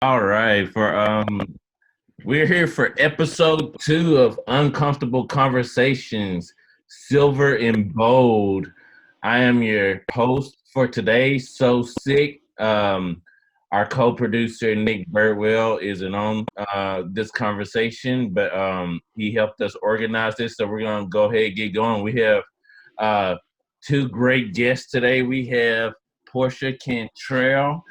All right, we're here for episode 2 of Uncomfortable Conversations, Silver and Bold. I am your host for today, So Sique. Our co-producer Nick Birdwell isn't on this conversation, but he helped us organize this, so we're gonna go ahead and get going. We have uh, two great guests today. We have Portia Cantrell.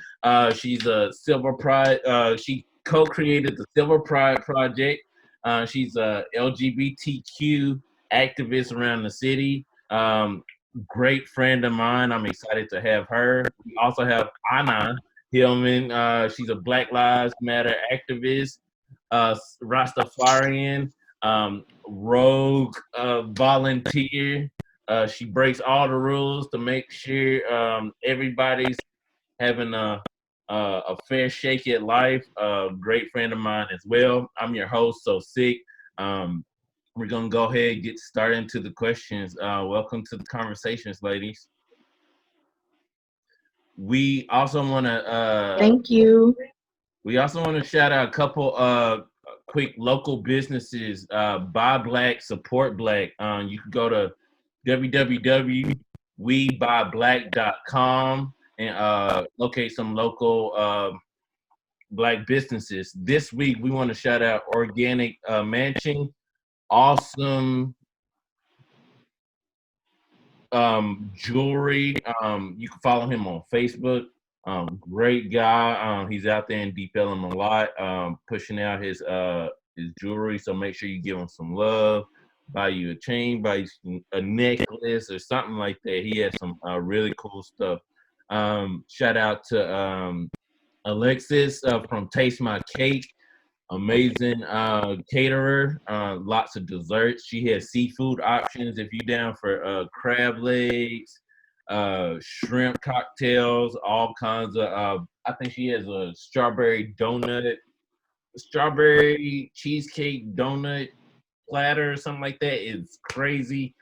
She's a Silver Pride. She co-created the Silver Pride Project. She's a LGBTQ activist around the city. Great friend of mine. I'm excited to have her. We also have Ana Hillman. She's a Black Lives Matter activist, Rastafarian, rogue volunteer. She breaks all the rules to make sure everybody's having a fair shake at life. A great friend of mine as well. I'm your host, So Sique. We're gonna go ahead and get started into the questions. Welcome to the conversations, ladies. We also want to Thank you. shout out a couple quick local businesses. Buy Black, support Black. You can go to www.webuyBlack.com and locate some local Black businesses. This week we want to shout out Organic Mansion, awesome jewelry. You can follow him on Facebook. Great guy. He's out there in Deep Ellum a lot, pushing out his jewelry. So make sure you give him some love. Buy you a chain, buy you a necklace or something like that. He has some really cool stuff. Shout out to Alexis from Taste My Cake. Amazing caterer, lots of desserts. She has seafood options if you're down for crab legs, shrimp cocktails, all kinds of. I think she has a strawberry cheesecake donut platter or something like that. It's crazy.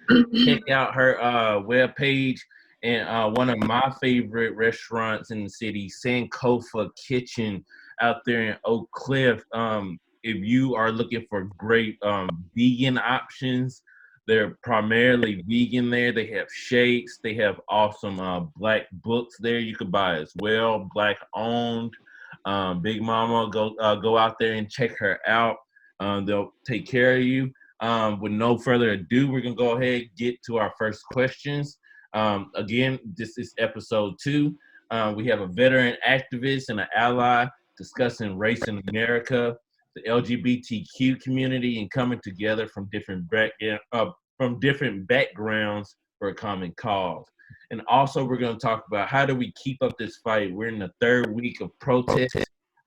Check out her webpage. And one of my favorite restaurants in the city, Sankofa Kitchen, out there in Oak Cliff. If you are looking for great vegan options, they're primarily vegan there. They have shakes. They have awesome Black books there you can buy as well, Black owned. Big Mama, go out there and check her out. They'll take care of you. With no further ado, we're gonna go ahead and get to our first questions. Again, this is episode 2. We have a veteran activist and an ally discussing race in America, the LGBTQ community, and coming together from different backgrounds for a common cause. And also, we're going to talk about how do we keep up this fight. We're in the 3rd week of protest.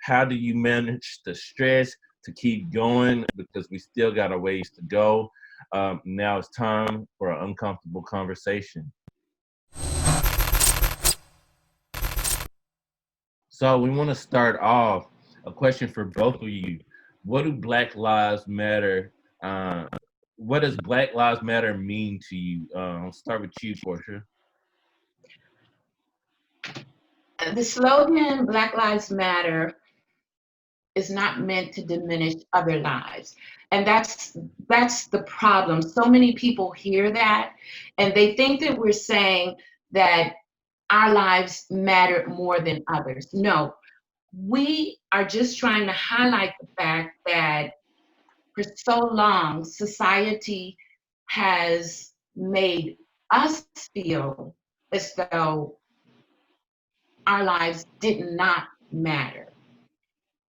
How do you manage the stress to keep going, because we still got a ways to go. Now it's time for an uncomfortable conversation. So we want to start off, a question for both of you. What do Black Lives Matter, what does Black Lives Matter mean to you? I'll start with you, Portia. The slogan Black Lives Matter is not meant to diminish other lives. And that's the problem. So many people hear that and they think that we're saying that our lives matter more than others. No, we are just trying to highlight the fact that for so long, society has made us feel as though our lives did not matter.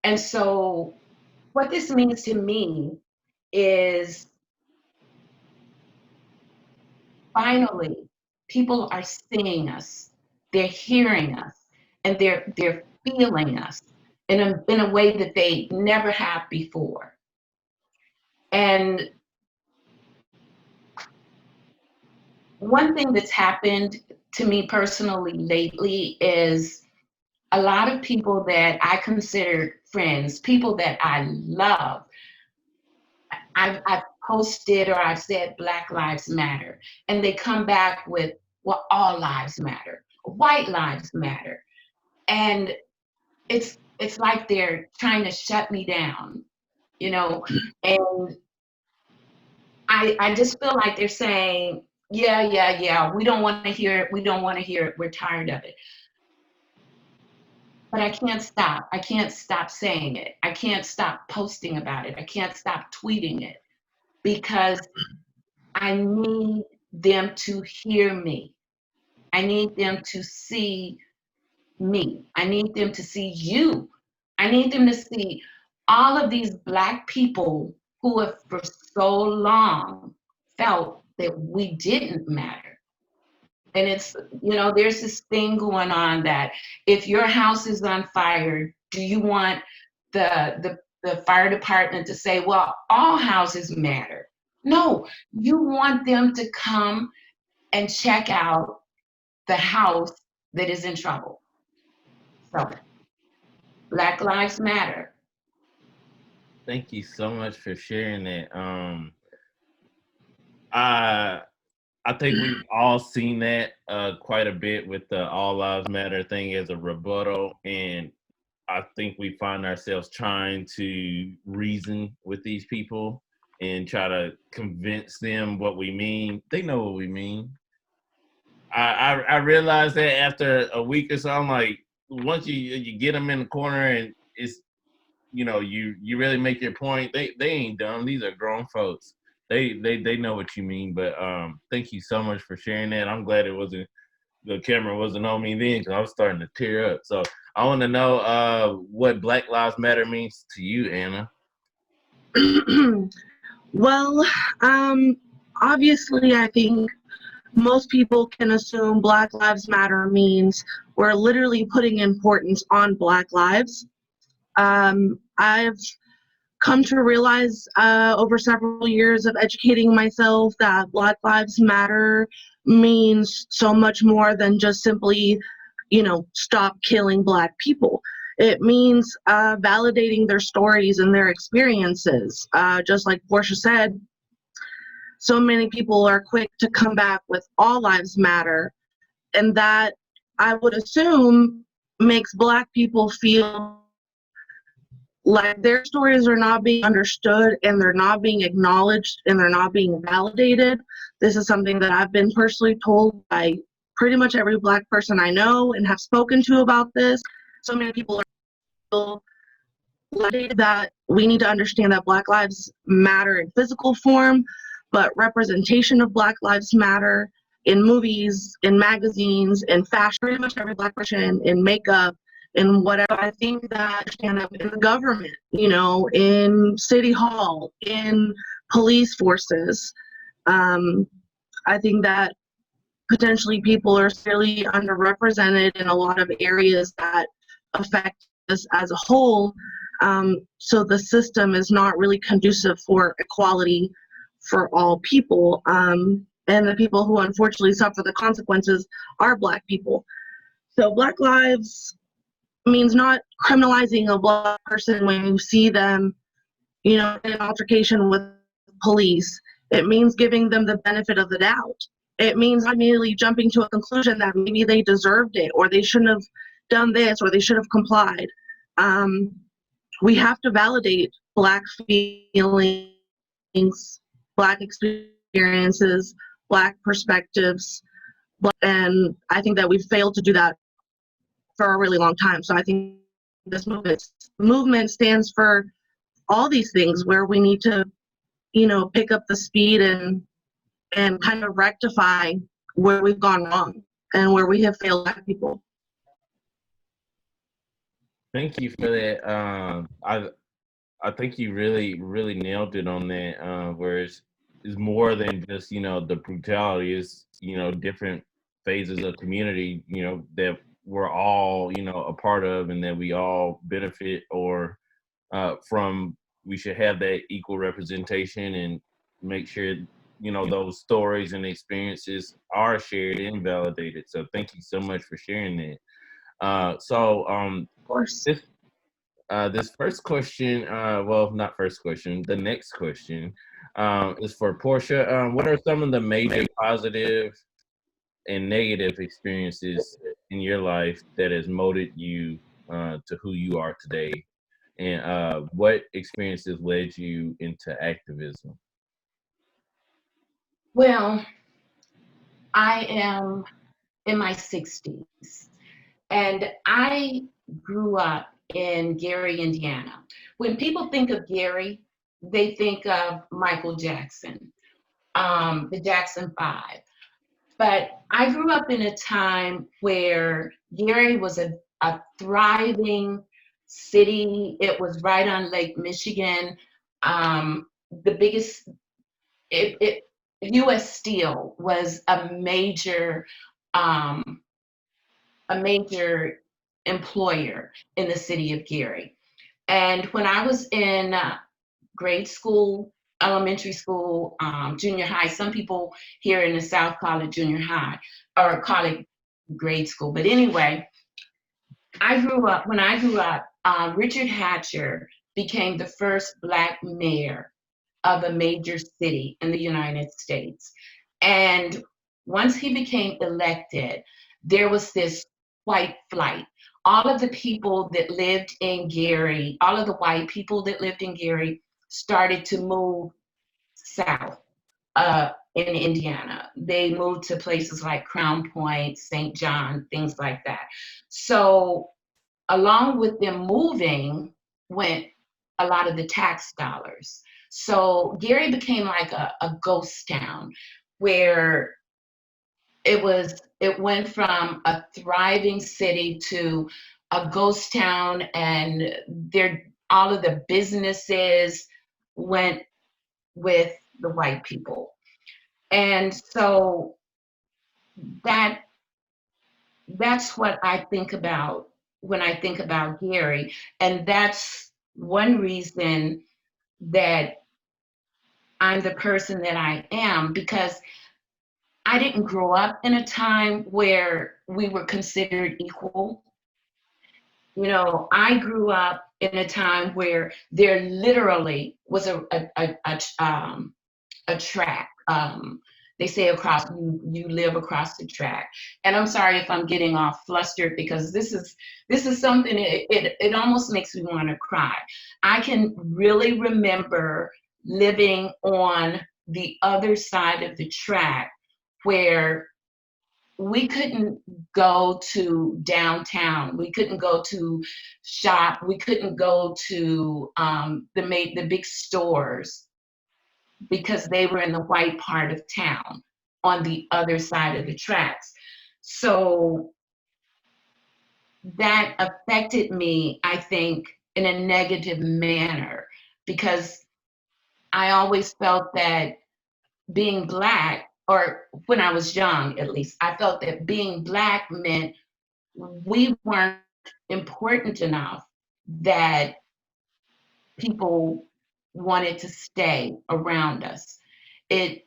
And so what this means to me is finally people are seeing us, they're hearing us, and they're feeling us in a way that they never have before. And one thing that's happened to me personally lately is a lot of people that I consider friends, people that I love, I've posted or I've said Black Lives Matter, and they come back with, well, all lives matter, white lives matter. And it's it's like they're trying to shut me down, you know, and I just feel like they're saying, yeah, we don't want to hear it, we're tired of it. But I can't stop. I can't stop saying it. I can't stop posting about it. I can't stop tweeting it because I need them to hear me. I need them to see me. I need them to see you. I need them to see all of these Black people who have for so long felt that we didn't matter. And it's, there's this thing going on that if your house is on fire, do you want the fire department to say, well, all houses matter? No, you want them to come and check out the house that is in trouble. So, Black Lives Matter. Thank you so much for sharing that. I think we've all seen that quite a bit with the All Lives Matter thing as a rebuttal, and I think we find ourselves trying to reason with these people and try to convince them what we mean. They know what we mean. I realized that after a week or so. I'm like, once you get them in the corner and it's, you really make your point. They ain't dumb. These are grown folks. They know what you mean. But thank you so much for sharing that. I'm glad the camera wasn't on me then, because I was starting to tear up. So I want to know what Black Lives Matter means to you, Anna. Well, obviously, I think most people can assume Black Lives Matter means we're literally putting importance on Black lives. I've come to realize over several years of educating myself that Black Lives Matter means so much more than just simply, stop killing Black people. It means validating their stories and their experiences. Just like Portia said, so many people are quick to come back with all lives matter, and that, I would assume, makes Black people feel like their stories are not being understood and they're not being acknowledged and they're not being validated. This is something that I've been personally told by pretty much every Black person I know and have spoken to about this. So many people are validated that we need to understand that Black lives matter in physical form, but representation of Black lives matter in movies, in magazines, in fashion, pretty much every Black person, in makeup, in whatever. I think that stand up in the government, in City Hall, in police forces. I think that potentially people are really underrepresented in a lot of areas that affect us as a whole. So the system is not really conducive for equality for all people. And the people who unfortunately suffer the consequences are Black people. So Black lives means not criminalizing a Black person when you see them, in an altercation with police. It means giving them the benefit of the doubt. It means not immediately jumping to a conclusion that maybe they deserved it, or they shouldn't have done this, or they should have complied. We have to validate Black feelings, Black experiences, Black perspectives, and I think that we've failed to do that for a really long time. So I think this movement stands for all these things, where we need to, pick up the speed and kind of rectify where we've gone wrong and where we have failed Black people. Thank you for that. I think you really, really nailed it on that. Where it's more than just, the brutality. It's, different phases of community, that we're all, a part of, and that we all benefit or from. We should have that equal representation and make sure, those stories and experiences are shared and validated. So thank you so much for sharing that. Of course. This first question, well, not first question, the next question is for Portia. What are some of the major positive and negative experiences in your life that has molded you to who you are today? And what experiences led you into activism? Well, I am in my 60s, and I grew up in Gary, Indiana. When people think of Gary, they think of Michael Jackson, the Jackson Five. But I grew up in a time where Gary was a thriving city. It was right on Lake Michigan. The biggest, U.S. Steel was um, a major employer in the city of Gary. And when I was in grade school, elementary school, junior high, some people here in the South call it junior high or call it grade school. But anyway, when I grew up, Richard Hatcher became the first Black mayor of a major city in the United States. And once he became elected, there was this white flight. All of the people that lived in Gary, all of the white people that lived in Gary started to move south in Indiana. They moved to places like Crown Point, St. John, things like that. So along with them moving went a lot of the tax dollars. So Gary became like a ghost town where it went from a thriving city to a ghost town, and all of the businesses went with the white people. And so that's what I think about when I think about Gary. And that's one reason that I'm the person that I am, because I didn't grow up in a time where we were considered equal. You know, I grew up in a time where there literally was a track. They say you live across the track. And I'm sorry if I'm getting all flustered, because this is something, it almost makes me want to cry. I can really remember living on the other side of the track where we couldn't go to downtown. We couldn't go to shop. We couldn't go to the big stores because they were in the white part of town on the other side of the tracks. So that affected me, I think, in a negative manner, because I always felt that being Black, or when I was young at least, I felt that being Black meant we weren't important enough that people wanted to stay around us. It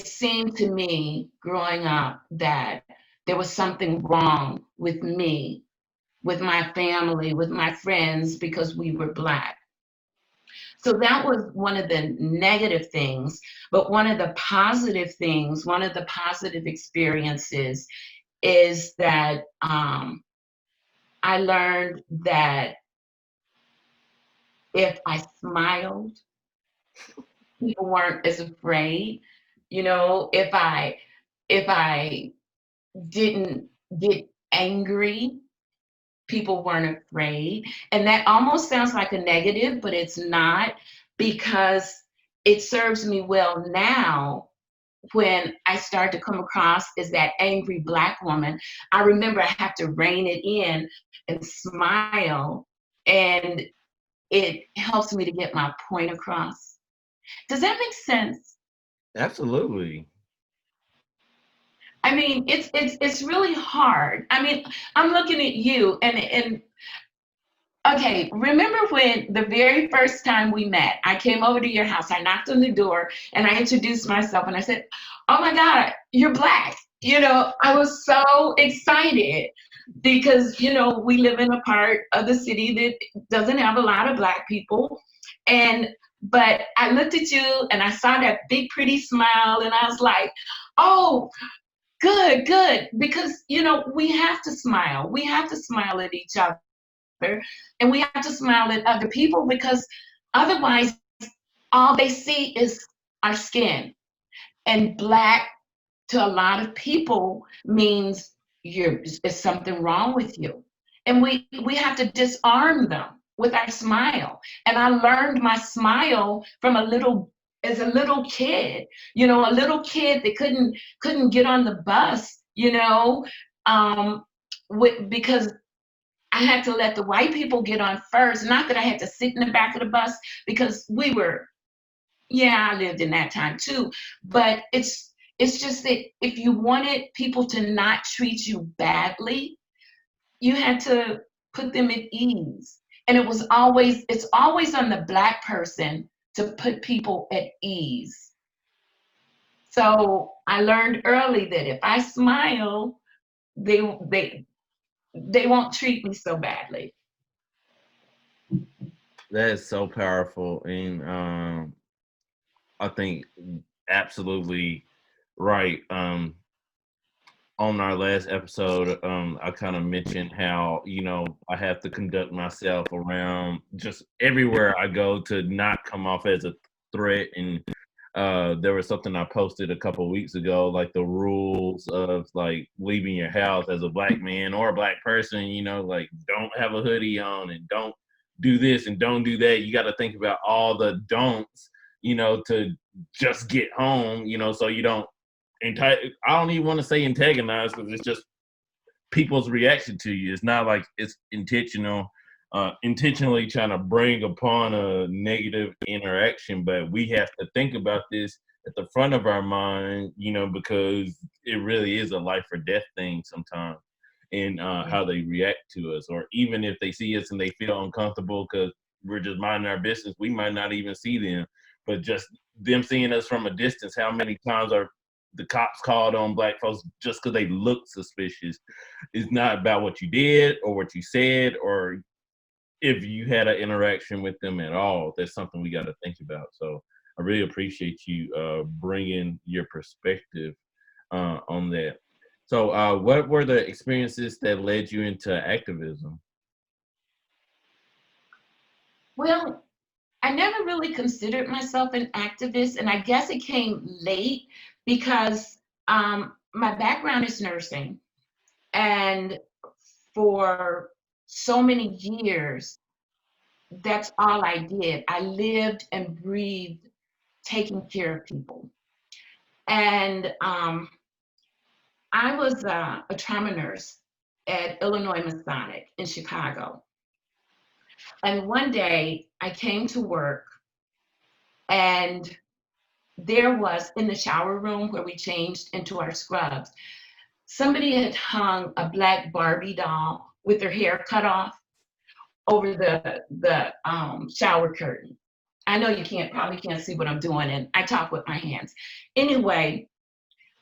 seemed to me growing up that there was something wrong with me, with my family, with my friends, because we were Black. So that was one of the negative things. But one of the positive things, one of the positive experiences is that I learned that if I smiled, people weren't as afraid. You know, if I didn't get angry, people weren't afraid. And that almost sounds like a negative, but it's not, because it serves me well now when I start to come across as that angry Black woman. I remember I have to rein it in and smile, and it helps me to get my point across. Does that make sense? Absolutely. I mean, it's really hard. I mean, I'm looking at you, and okay, remember when the very first time we met, I came over to your house, I knocked on the door, and I introduced myself, and I said, "Oh my God, you're Black." You know, I was so excited because, you know, we live in a part of the city that doesn't have a lot of Black people. But I looked at you and I saw that big, pretty smile, and I was like, "Oh, good, good." Because, you know, we have to smile. We have to smile at each other. and we have to smile at other people, because otherwise all they see is our skin. And Black to a lot of people means there's something wrong with you. And we have to disarm them with our smile. And I learned my smile from as a little kid, a little kid that couldn't get on the bus, because I had to let the white people get on first. Not that I had to sit in the back of the bus, because I lived in that time too. But it's just that if you wanted people to not treat you badly, you had to put them at ease. And it's always on the Black person to put people at ease. So I learned early that if I smile, they won't treat me so badly. That is so powerful, and I think absolutely right. On our last episode, I kind of mentioned how, I have to conduct myself around just everywhere I go to not come off as a threat. And there was something I posted a couple of weeks ago, like the rules of like leaving your house as a Black man or a Black person, like don't have a hoodie on and don't do this and don't do that. You got to think about all the don'ts, to just get home, so you don't, I don't even want to say antagonize, because it's just people's reaction to you. It's not like it's intentionally trying to bring upon a negative interaction, but we have to think about this at the front of our mind, because it really is a life or death thing sometimes, and how they react to us, or even if they see us and they feel uncomfortable because we're just minding our business, we might not even see them, but just them seeing us from a distance. How many times are the cops called on Black folks just because they look suspicious? It's not about what you did or what you said, or if you had an interaction with them at all. That's something we got to think about. So I really appreciate you bringing your perspective on that. So what were the experiences that led you into activism? Well, I never really considered myself an activist, and I guess it came late because my background is nursing, and for so many years, that's all I did. I lived and breathed taking care of people. And I was a trauma nurse at Illinois Masonic in Chicago. And one day I came to work, and there was, in the shower room where we changed into our scrubs, somebody had hung a Black Barbie doll with her hair cut off over the shower curtain. I know you probably can't see what I'm doing, and I talk with my hands. Anyway,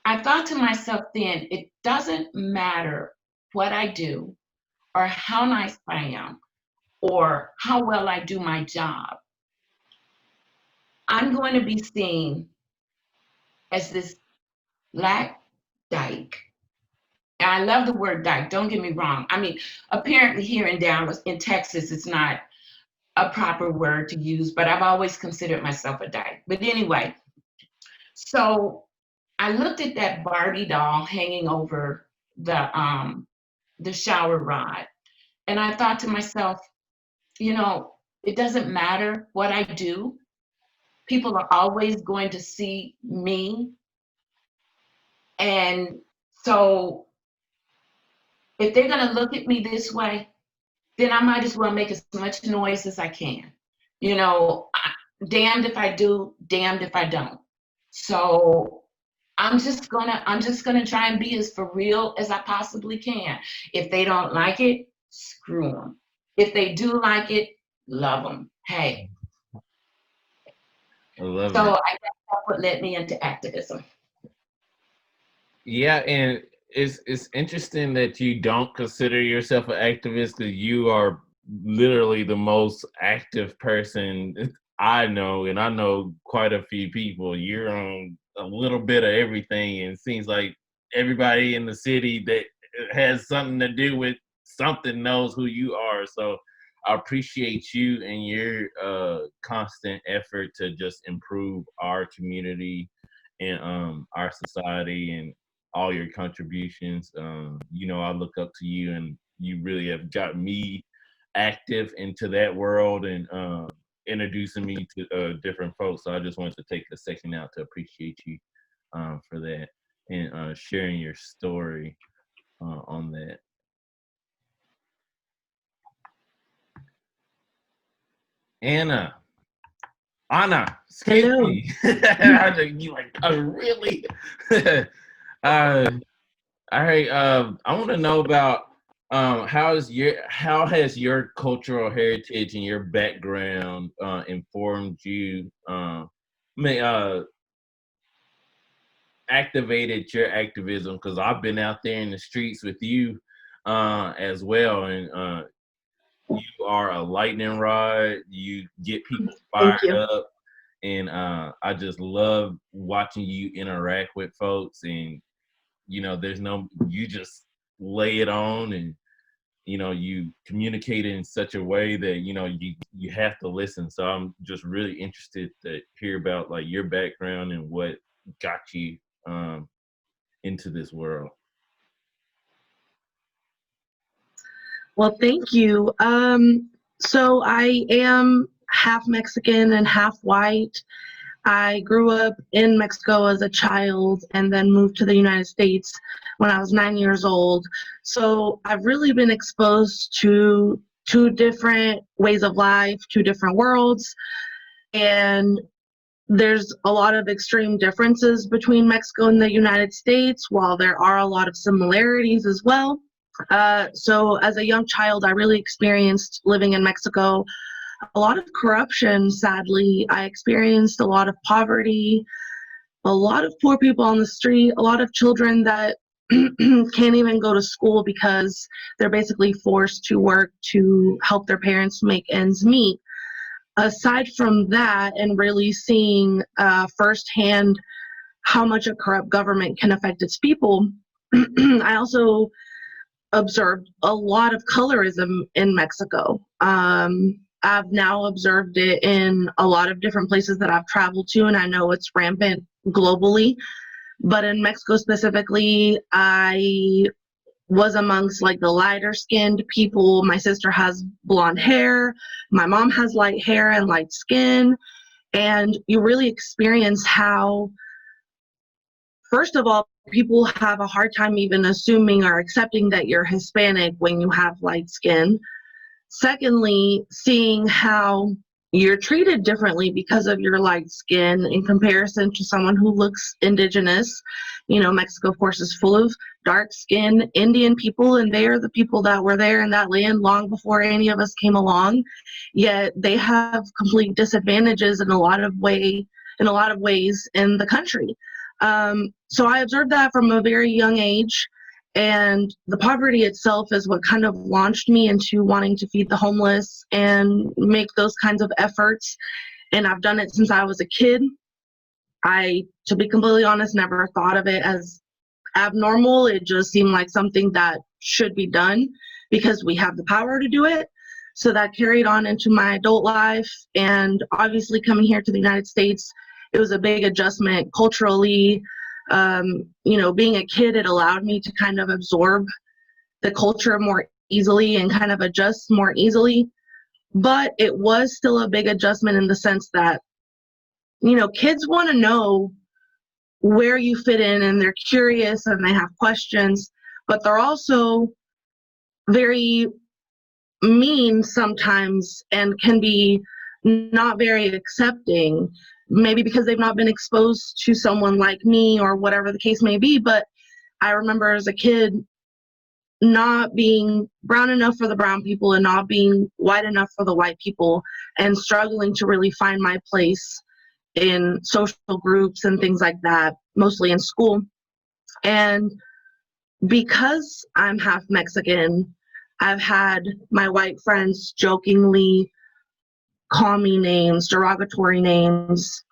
I thought to myself then, it doesn't matter what I do or how nice I am or how well I do my job. I'm going to be seen as this Black dyke. And I love the word dyke, don't get me wrong. I mean, apparently here in Dallas, in Texas, it's not a proper word to use, but I've always considered myself a dyke. But anyway, so I looked at that Barbie doll hanging over the shower rod, and I thought to myself, it doesn't matter what I do. People are always going to see me. And so if they're going to look at me this way, then I might as well make as much noise as I can. Damned if I do, damned if I don't. So I'm just gonna try and be as for real as I possibly can. If they don't like it, screw them. If they do like it, love them. Hey. I love so it. I guess that's what led me into activism. Yeah, and it's interesting that you don't consider yourself an activist, because you are literally the most active person I know, and I know quite a few people. You're on a little bit of everything, and it seems like everybody in the city that has something to do with something knows who you are. So I appreciate you and your constant effort to just improve our community and our society and all your contributions. You know, I look up to you, and you really have got me active into that world and introducing me to different folks. So I just wanted to take a second out to appreciate you for that and sharing your story on that. Ana, excuse Hello. me. You like, really? All right. I want to know about how has your cultural heritage and your background informed you? Activated your activism, because I've been out there in the streets with you as well, and you are a lightning rod. You get people fired up, and I just love watching you interact with folks. And you know, you just lay it on, and you know, you communicate in such a way that you know you have to listen. So I'm just really interested to hear about like your background and what got you into this world. Well, thank you. So I am half Mexican and half white. I grew up in Mexico as a child and then moved to the United States when I was 9 years old. So I've really been exposed to two different ways of life, two different worlds. And there's a lot of extreme differences between Mexico and the United States, while there are a lot of similarities as well. So as a young child, I really experienced living in Mexico a lot of corruption, sadly. I experienced a lot of poverty, a lot of poor people on the street, a lot of children that can't even go to school because they're basically forced to work to help their parents make ends meet. Aside from that, and really seeing firsthand how much a corrupt government can affect its people, I also observed a lot of colorism in Mexico. I've now observed it in a lot of different places that I've traveled to, and I know it's rampant globally. But in Mexico specifically, I was amongst like the lighter skinned people. My sister has blonde hair. My mom has light hair and light skin. And you really experience how, first of all, people have a hard time even assuming or accepting that you're Hispanic when you have light skin. Secondly, seeing how you're treated differently because of your light skin in comparison to someone who looks indigenous. You know, Mexico, of course, is full of dark-skinned Indian people, and they are the people that were there in that land long before any of us came along. Yet they have complete disadvantages in a lot of ways in the country. So I observed that from a very young age. And the poverty itself is what kind of launched me into wanting to feed the homeless and make those kinds of efforts. And I've done it since I was a kid. I, to be completely honest, never thought of it as abnormal. It just seemed like something that should be done because we have the power to do it. So that carried on into my adult life. And obviously coming here to the United States, it was a big adjustment culturally. You know, being a kid, it allowed me to kind of absorb the culture more easily and kind of adjust more easily. But it was still a big adjustment in the sense that, you know, kids want to know where you fit in, and they're curious and they have questions, but they're also very mean sometimes and can be not very accepting, maybe because they've not been exposed to someone like me or whatever the case may be. But I remember as a kid not being brown enough for the brown people and not being white enough for the white people, and struggling to really find my place in social groups and things like that, mostly in school. And because I'm half Mexican, I've had my white friends jokingly call me names, derogatory names,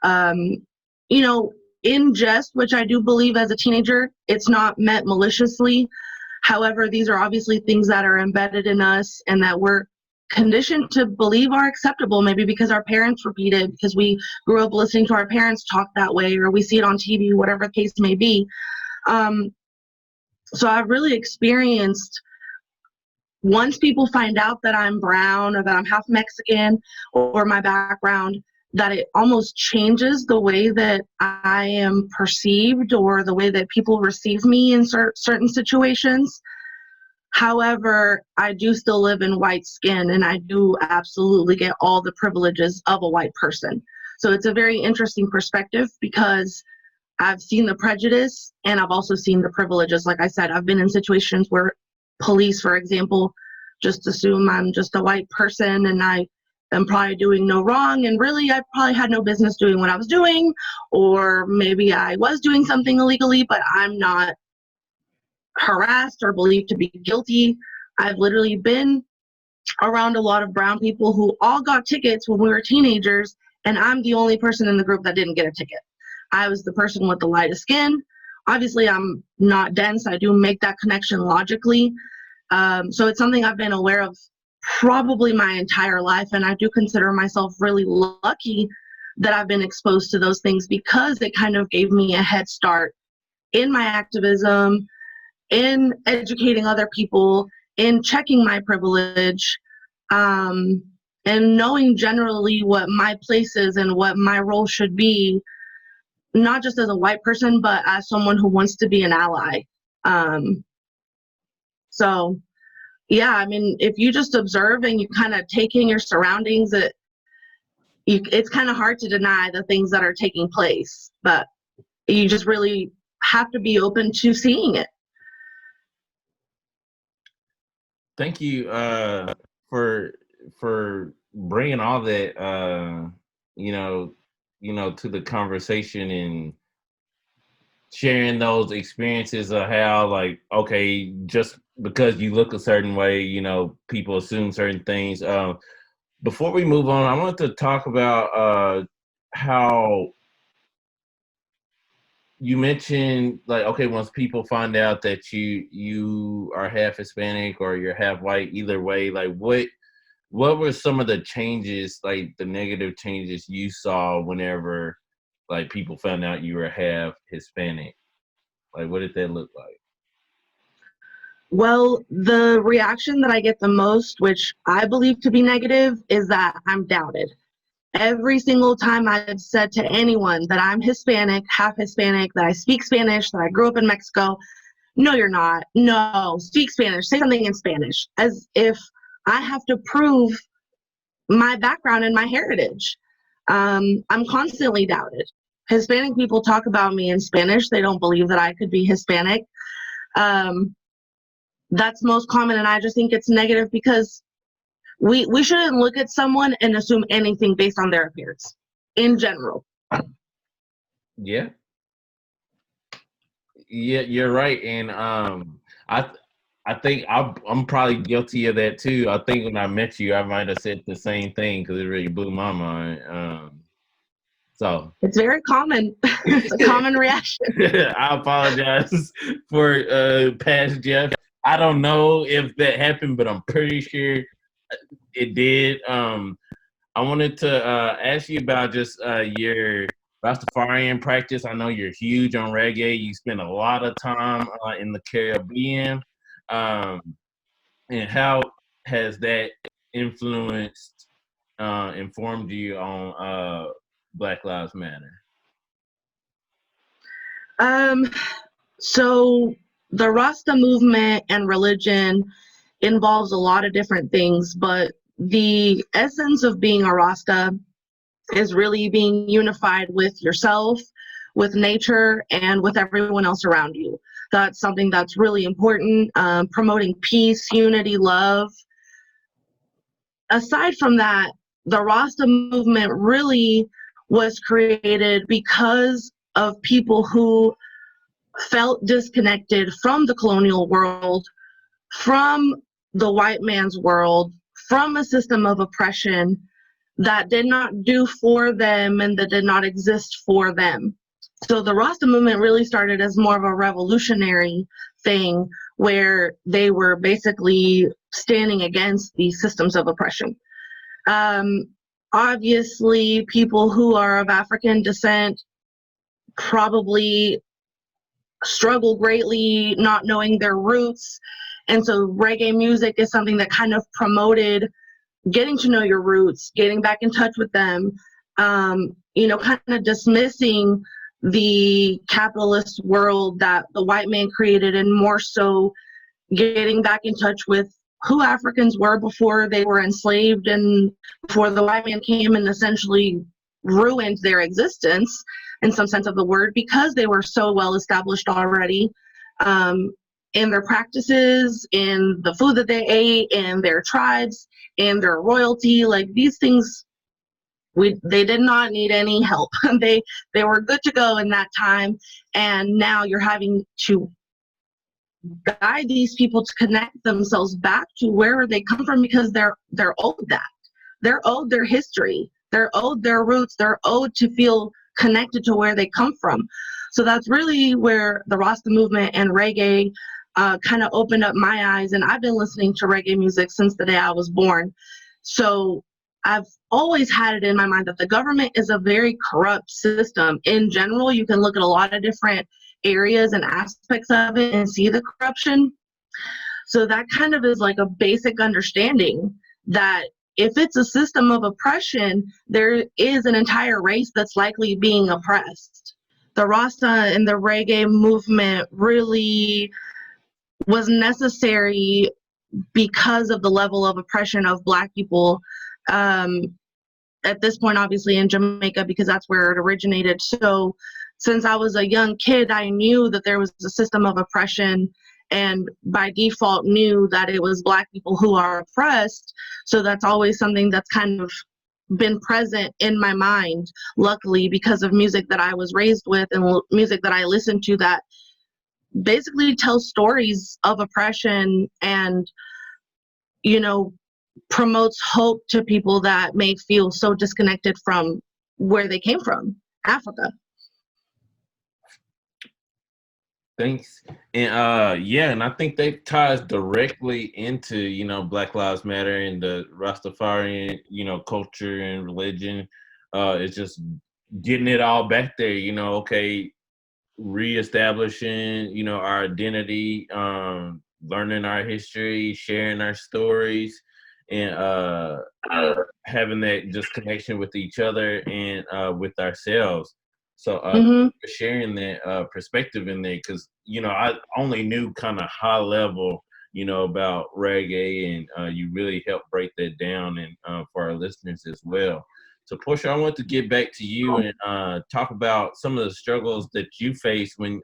you know, in jest, which I do believe as a teenager, it's not meant maliciously. However, these are obviously things that are embedded in us and that we're conditioned to believe are acceptable, maybe because our parents repeat it, because we grew up listening to our parents talk that way, or we see it on TV, whatever the case may be. So I've really experienced, once people find out that I'm brown or that I'm half Mexican or my background, that it almost changes the way that I am perceived or the way that people receive me in certain situations. However, I do still live in white skin, and I do absolutely get all the privileges of a white person. So it's a very interesting perspective, because I've seen the prejudice and I've also seen the privileges. Like I said, I've been in situations where police, for example, just assume I'm just a white person and I am probably doing no wrong, and really I probably had no business doing what I was doing, or maybe I was doing something illegally, but I'm not harassed or believed to be guilty. I've literally been around a lot of brown people who all got tickets when we were teenagers, and I'm the only person in the group that didn't get a ticket. I was the person with the lightest skin. Obviously, I'm not dense. I do make that connection logically. So it's something I've been aware of probably my entire life, and I do consider myself really lucky that I've been exposed to those things, because it kind of gave me a head start in my activism, in educating other people, in checking my privilege, and knowing generally what my place is and what my role should be, not just as a white person, but as someone who wants to be an ally. So yeah, I mean, if you just observe and you kind of take in your surroundings, it's kind of hard to deny the things that are taking place, but you just really have to be open to seeing it. Thank you for bringing all that to the conversation and sharing those experiences of how, like, okay, just because you look a certain way, people assume certain things. Before we move on, I wanted to talk about how you mentioned, like, okay, once people find out that you are half Hispanic or you're half white, either way, like what were some of the changes, like the negative changes you saw whenever, like, people found out you were half Hispanic? Like, what did that look like? Well, the reaction that I get the most, which I believe to be negative, is that I'm doubted. Every single time I've said to anyone that I'm Hispanic, half Hispanic, that I speak Spanish, that I grew up in Mexico, no, you're not. No, speak Spanish, say something in Spanish, as if I have to prove my background and my heritage. I'm constantly doubted. Hispanic people talk about me in Spanish. They don't believe that I could be Hispanic. That's most common, and I just think it's negative, because we shouldn't look at someone and assume anything based on their appearance in general. Yeah, you're right. And I think I'm probably guilty of that too. I think when I met you, I might have said the same thing, because it really blew my mind. So it's very common. It's a common reaction. I apologize for past Jeff. I don't know if that happened, but I'm pretty sure it did. I wanted to ask you about just your Rastafarian practice. I know you're huge on reggae. You spend a lot of time in the Caribbean. And how has that influenced, informed you on Black Lives Matter? So the Rasta movement and religion involves a lot of different things, but the essence of being a Rasta is really being unified with yourself, with nature, and with everyone else around you. That's something that's really important, promoting peace, unity, love. Aside from that, the Rasta movement really was created because of people who felt disconnected from the colonial world, from the white man's world, from a system of oppression that did not do for them and that did not exist for them. So the Rasta movement really started as more of a revolutionary thing, where they were basically standing against these systems of oppression. Obviously, people who are of African descent probably struggle greatly not knowing their roots. And so reggae music is something that kind of promoted getting to know your roots, getting back in touch with them, kind of dismissing the capitalist world that the white man created, and more so getting back in touch with who Africans were before they were enslaved and before the white man came and essentially ruined their existence in some sense of the word, because they were so well established already in their practices, in the food that they ate, in their tribes, in their royalty. Like, these things, they did not need any help. They were good to go in that time, and now you're having to guide these people to connect themselves back to where they come from, because they're owed that. They're owed their history. They're owed their roots. They're owed to feel connected to where they come from. So that's really where the Rasta movement and reggae kind of opened up my eyes. And I've been listening to reggae music since the day I was born. So I've always had it in my mind that the government is a very corrupt system. In general, you can look at a lot of different areas and aspects of it and see the corruption. So that kind of is like a basic understanding that if it's a system of oppression, there is an entire race that's likely being oppressed. The Rasta and the reggae movement really was necessary because of the level of oppression of Black people. At this point, obviously in Jamaica, because that's where it originated. So since I was a young kid, I knew that there was a system of oppression, and by default knew that it was Black people who are oppressed. So that's always something that's kind of been present in my mind, luckily, because of music that I was raised with and music that I listened to that basically tells stories of oppression and, promotes hope to people that may feel so disconnected from where they came from, Africa. Thanks. And and I think that ties directly into, Black Lives Matter and the Rastafarian, culture and religion. It's just getting it all back there, reestablishing, our identity, learning our history, sharing our stories, and having that just connection with each other and with ourselves. So for sharing that perspective in there, because I only knew kind of high level, about reggae, and you really helped break that down and for our listeners as well. So Portia, I want to get back to you and talk about some of the struggles that you faced when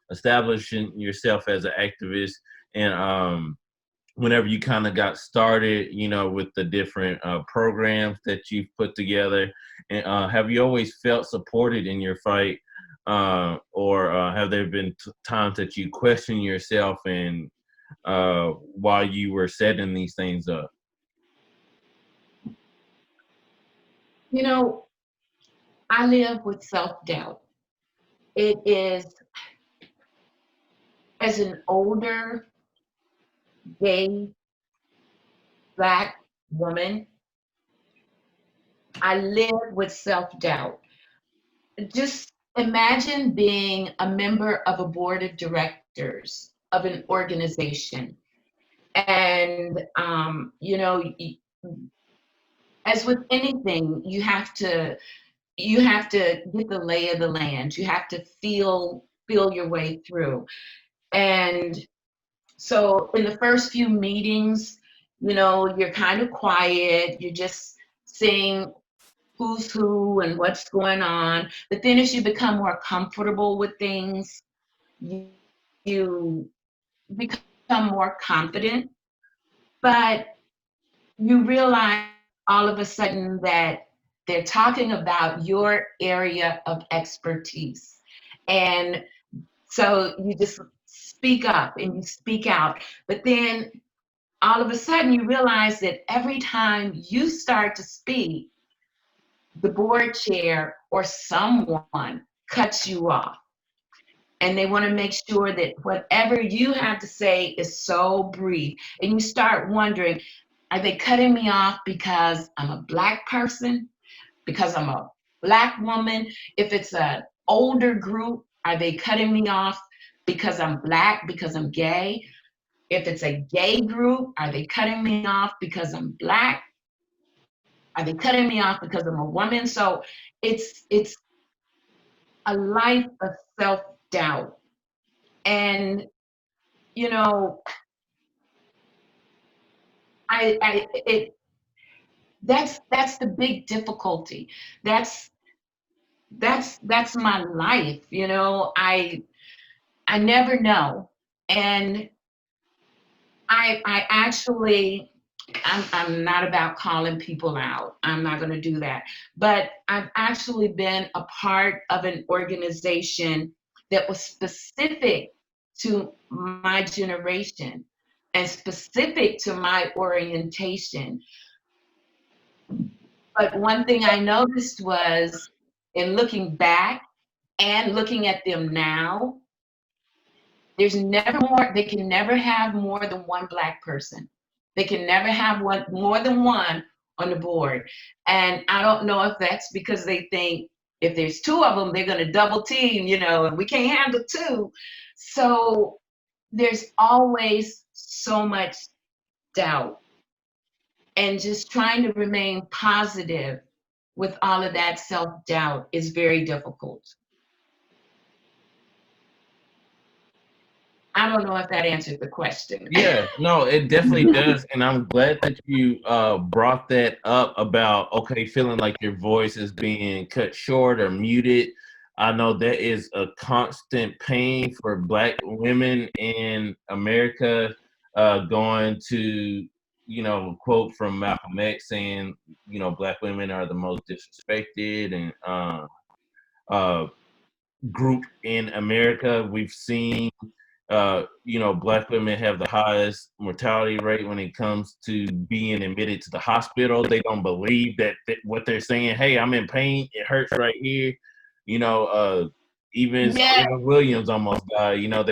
establishing yourself as an activist, and whenever you kind of got started, with the different programs that you've put together. And have you always felt supported in your fight, or have there been times that you question yourself and while you were setting these things up? I live with self-doubt. It is, as an older, gay, Black woman, I live with self-doubt. Just imagine being a member of a board of directors of an organization. And, as with anything, you have to get the lay of the land. You have to feel your way through. And so in the first few meetings, you're kind of quiet. You're just seeing who's who and what's going on. But then as you become more comfortable with things, you become more confident. But you realize all of a sudden that they're talking about your area of expertise. And so you just speak up and you speak out. But then all of a sudden you realize that every time you start to speak, the board chair or someone cuts you off. And they want to make sure that whatever you have to say is so brief. And you start wondering, are they cutting me off because I'm a Black person? Because I'm a Black woman? If it's an older group, are they cutting me off because I'm Black, because I'm gay? If it's a gay group, are they cutting me off because I'm Black? Are they cutting me off because I'm a woman? So it's a life of self-doubt. And, you know, that's the big difficulty. That's my life, you know. I never know. And I actually, I'm not about calling people out. I'm not going to do that. But I've actually been a part of an organization that was specific to my generation and specific to my orientation. But one thing I noticed was, in looking back and looking at them now, there's never more, they can never have more than one Black person. They can never have more than one on the board. And I don't know if that's because they think if there's two of them, they're going to double team, you know, and we can't handle two. So there's always so much doubt. And just trying to remain positive with all of that self-doubt is very difficult. I don't know if that answered the question. Yeah, no, it definitely does. And I'm glad that you brought that up about, okay, feeling like your voice is being cut short or muted. I know that is a constant pain for Black women in America, going to, you know, quote from Malcolm X saying, you know, Black women are the most disrespected and group in America. We've seen you know, Black women have the highest mortality rate when it comes to being admitted to the hospital. They don't believe that what they're saying. Hey, I'm in pain. It hurts right here. You know, even Serena Williams almost died. You know,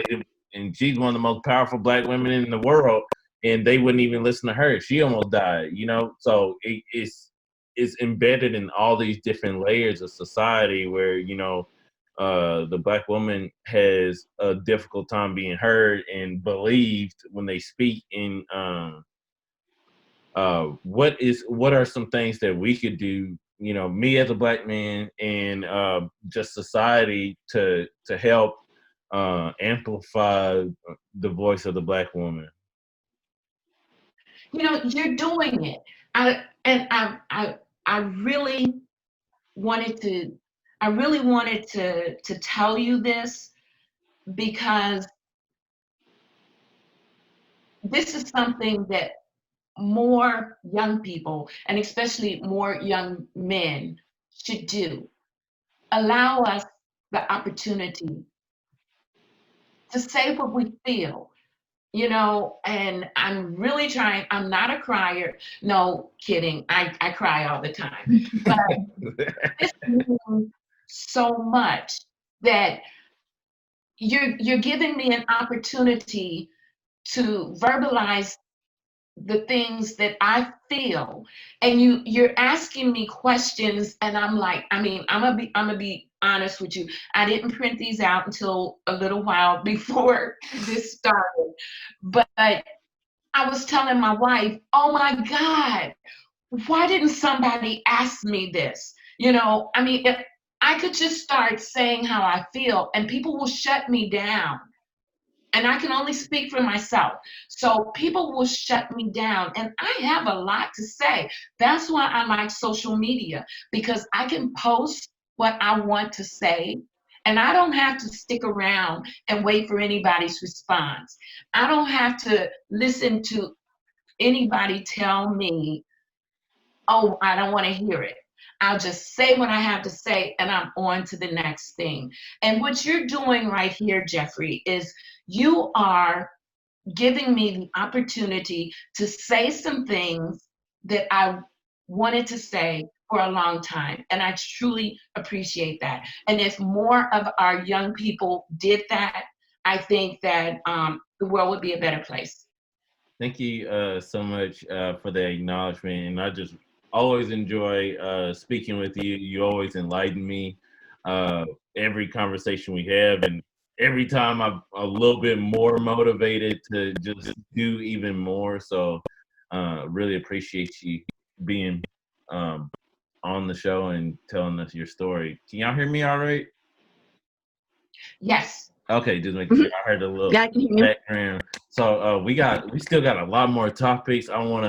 and she's one of the most powerful Black women in the world, and they wouldn't even listen to her. She almost died. You know, so it's embedded in all these different layers of society where, you know, the Black woman has a difficult time being heard and believed when they speak. And what are some things that we could do, you know, me as a Black man and just society to help amplify the voice of the Black woman? You know, you're doing it. I really wanted to tell you this, because this is something that more young people, and especially more young men, should do. Allow us the opportunity to say what we feel, you know. And I'm really trying. I'm not a crier. No, kidding. I cry all the time. But this means so much that you're giving me an opportunity to verbalize the things that I feel, and you're asking me questions, and I'm like, I mean, I'm gonna be honest with you. I didn't print these out until a little while before this started, but I was telling my wife, oh my God, why didn't somebody ask me this? You know, I mean, if I could just start saying how I feel, and people will shut me down. And I can only speak for myself. So people will shut me down. And I have a lot to say. That's why I like social media, because I can post what I want to say. And I don't have to stick around and wait for anybody's response. I don't have to listen to anybody tell me, oh, I don't want to hear it. I'll just say what I have to say, and I'm on to the next thing. And what you're doing right here, Jeffrey, is you are giving me the opportunity to say some things that I wanted to say for a long time. And I truly appreciate that. And if more of our young people did that, I think that the world would be a better place. Thank you so much for the acknowledgement. And I just always enjoy speaking with you. You always enlighten me every conversation we have. And every time I'm a little bit more motivated to just do even more. So really appreciate you being on the show and telling us your story. Can y'all hear me all right? Yes. Okay, just making sure. I heard a little background. So we still got a lot more topics. I want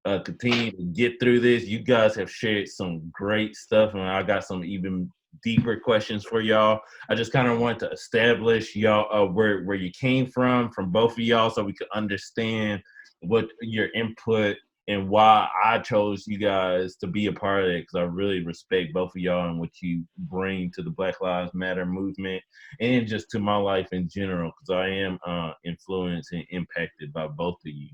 to continue to get through this. You guys have shared some great stuff, and I got some even deeper questions for y'all. I just kind of want to establish y'all where you came from both of y'all, so we could understand what your input and why I chose you guys to be a part of it, because I really respect both of y'all and what you bring to the Black Lives Matter movement and just to my life in general, because I am influenced and impacted by both of you.